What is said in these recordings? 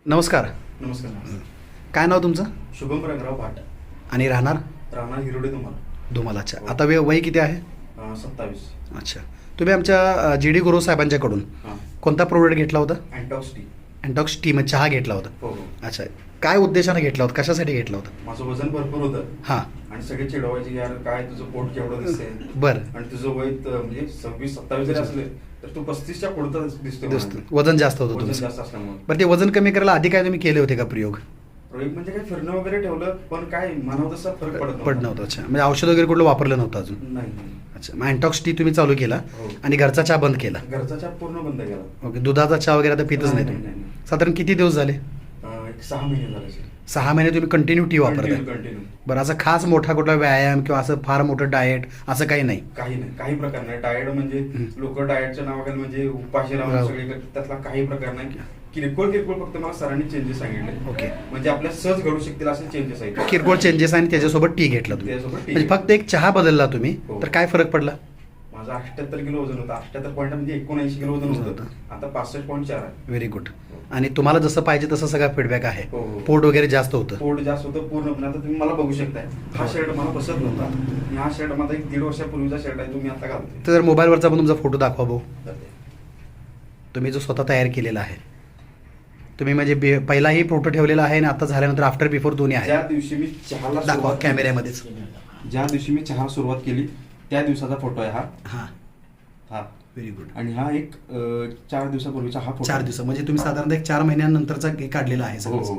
नमस्कार. नमस्कार. काय नाव तुमचं? शुभम रंगराव भाट. आणि राहणार राहणार हिरोडे तुम्हाला. धुमालाच्या. आता वय किती आहे? 27. अच्छा. तुम्ही आमच्या GD गुरु साहेबांच्याकडून हां. कोणता प्रोडक्ट घेतला होता? अँटॉक्स टी. अँटॉक्स टी म्हणजे चहा घेतला होता. हो हो. अच्छा. काय उद्देशाने घेतला होता, कशासाठी घेतला होता? माझं वजन भरपूर होतं हां. आणि सगळे चिडवायचे यार काय तुझं पोट केवढं दिसतंय बरं. आणि तुझं वय म्हणजे 26-27 जरी असले तर तू 35च्या पुढचा दिसतोय. दिसतं वजन जास्त होतं वजन तुमचं. जास्त असल्यामुळे. बरं, ते वजन कमी करायला आधी काय तुम्ही केले होते का प्रयोग? प्रयोग म्हणजे काय फिरणं वगैरे ठेवलं पण काय म्हणावं तसं फरक पडत नव्हतं. अच्छा. म्हणजे औषध वगैरे कुठलं वापरलं नव्हतं अजून? नाही. अच्छा. मग अँटॉक्स टी तुम्ही चालू केला हो. आणि घरचा चहा बंद केला. घरचा चहा पूर्ण बंद केला. ओके. दुधाचा चहा वगैरे आता पितच नाही तुम्ही? नाही. साधारण किती दिवस झाले? एक 6 महिने झाले. 6 महिने तुम्ही कंटिन्यू टी वापरताय? कंटिन्यू. बरं, असं खास मोठा कुठला व्यायाम किंवा असं फार मोठं डाएट असं काही नाही? काही नाही, काही प्रकार नाही. डाएट म्हणजे लोक डाएटच्या नावाखाली म्हणजे उपाशी राहून सगळे करतात, त्यातला काही प्रकार नाही. किरकोळ फक्त मला सरांनी चेंजेस सांगितले. ओके. म्हणजे आपल्या सहज घडू शकतील असे चेंजेस आहेत. किरकोळ चेंजेस आणि त्याच्यासोबत टी घेतला तुम्ही? त्याच्यासोबत टी म्हणजे फक्त एक चहा बदलला तुम्ही हो. तर काय फरक पडला? माझं 78 किलो वजन होतं. 78 पॉईंट म्हणजे 79 किलो वजन होतं. आता 65.4 आहे. Very good. आणि तुम्हाला जसं पाहिजे तसं सगळा फीडबॅक आहे? हो, हो. पोट वगैरे जास्त होतं? पोट जास्त होतं पूर्णपणे. आता तुम्ही मला बघू शकताय, हा शर्ट मला बसत नव्हता आणि हा शर्ट माझा 1-1.5 वर्षापूर्वीचा शर्ट आहे, तुम्ही आता घालतोय. तर मोबाईलवरचा पण तुमचा फोटो दाखवा भाऊ. तर ते. तुम्ही जो स्वतः तयार केलेला आहे तुम्ही, म्हणजे पहिलाही फोटो ठेवलेला आहे आणि आता झाल्यानंतर आफ्टर बिफोर दोन्ही आहे. ज्या दिवशी मी चहाला दाखवा सुरुवात कॅमेऱ्यामध्येच. ज्या दिवशी मी चहा सुरुवात केली त्या दिवसाचा फोटो आहे हा. हां. हा. Very good. आणि हा एक 4 दिवसापूर्वीचा हा फोटो. 4 दिवस म्हणजे तुम्ही साधारणतः एक 4 महिन्यानंतरचा हे काढलेला आहे हो सगळं? हो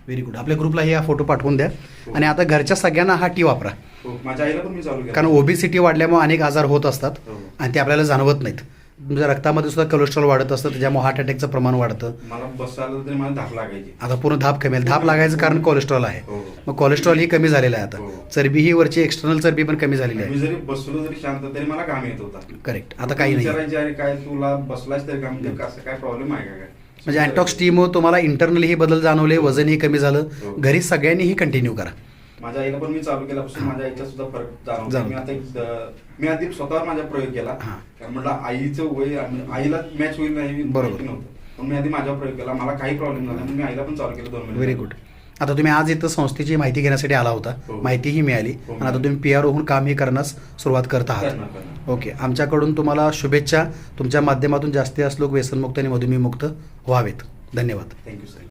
व्हेरी गुड. आपल्या ग्रुपलाही हा फोटो पाठवून द्या. हो. आणि आता घरच्या सगळ्यांना हा टी वापरा, हो. माझ्या आईला पण मी चालू केलं. कारण ओबेसिटी वाढल्यामुळे अनेक आजार होत असतात हो. आणि ते आपल्याला जाणवत नाहीत. तुमच्या रक्तामध्ये सुद्धा कोलेस्ट्रॉल वाढत असतं, त्याच्यामुळे हार्ट अटॅकचं प्रमाण वाढतं. मला बसायला तरी मला धाप लागायची. आता पूर्ण धाप कमी धाप लागायचं कारण कोलेस्ट्रॉल आहे. हो. मग कोलेस्ट्रॉल ही कमी झालेलं आहे आता. हो. चरबी ही वरची एक्सटर्नल चरबी पण कमी झालेली मी आहे. जरी बसलो जरी शांत तरी मला घाम येत होता. करेक्ट. आता काही नाही. विचारायचे अरे काय तुला बसलाच तरी घाम येतं, असं काय प्रॉब्लेम आहे का काय? म्हणजे अँटॉक्स टीमुळे तुम्हाला इंटरनली हे बदल जाणवले, वजनही कमी झालं. हो. घरी सगळ्यांनीही कंटिन्यू करा. माझ्या आईला पण मी चालू केल्यापासून माझ्या आईचा सुद्धा फरक जाणवतो. जाणवतो. मी आधी स्वतःवर माझा प्रयोग केला. हां. कारण म्हटलं आईचं वय आणि आईला मॅच होईल नाही बरोबर. माहिती नव्हतं. पण मी आधी माझ्यावर प्रयोग केला, मला काही प्रॉब्लेम झाला. मी आईला पण चालू केलं 2 महिने. Very good. आता तुम्ही आज इथं संस्थेची माहिती घेण्यासाठी आला होता, हो. माहितीही मिळाली हो. आणि आता तुम्ही PR होऊन कामही करण्यास सुरुवात करत आहात. करणार. ओके. आमच्याकडून तुम्हाला शुभेच्छा. तुमच्या माध्यमातून जास्तीत जास्त लोक व्यसनमुक्त आणि मधुमेहमुक्त व्हावेत. धन्यवाद. Thank you sir.